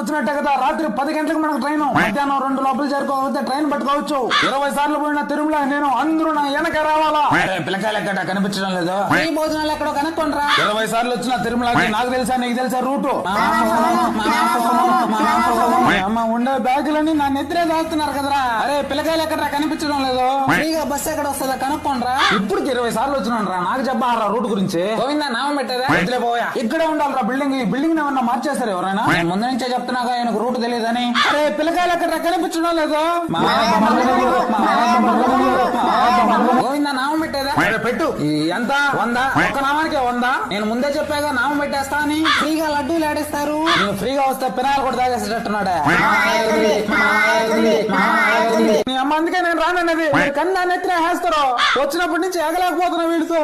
వచ్చినట్టే కదా. రాత్రి 10 గంటలకు మనకు ట్రైన్. మధ్యాహ్నం 2 లోపల చేరుకోకపోతే ట్రైన్ పట్టుకోవచ్చు. 20 సార్లు పోయిన తిరుమల నేను. అందరూ నా వెనక రావాలా. పిల్లకాయలు ఎక్కడ కనిపించడం లేదు. ఈ భోజనాలు ఎక్కడో కనుక్కోండి. 20 సార్లు వచ్చిన తిరుమలకి నాకు తెలుసా నీకు తెలుసా రూటు? అమ్మ ఉండే బ్యాగులన్నీ నా నెత్తిరే దాస్తున్నారు కదరా. అరే పిల్లకాయలు ఎక్కడ కనిపించడం లేదు. ఫ్రీగా బస్సు ఎక్కడ వస్తుందో కనుక్కోండి. ఇప్పటికి 20 సార్లు వచ్చినాను రా. నాకు చెప్పారా రూట్ గురించి? గోవిందా నామం పెట్టేదా? పోయా ఇక్కడే ఉండాలిరా బిల్డింగ్. ఈ బిల్డింగ్ ఏమన్నా మార్చేస్తారు ఎవరైనా? ముందు నుంచే చెప్తున్నాగా ఆయనకు రూట్ తెలియదని. అరే పిల్లకాయలు ఎక్కడ కనిపించడం లేదు. గోవిందా నామం పెట్టేదా? పెట్టు. ఎంత 100? ఒక్క నామానికి 100. నేను ముందే చెప్పాగా నామం పెట్టేస్తా అని. ఫ్రీగా లడ్డూలు ఆడిస్తారు. నేను ఫ్రీగా వస్తే పినాలు కూడా తాగేసేటట్టున్నాడే. నీ అమ్మ అందుకే నేను రానన్నది. కన్నా నెత్తిన వేస్తారు. వచ్చినప్పటి నుంచి ఎగలేకపోతున్నా వీడితో.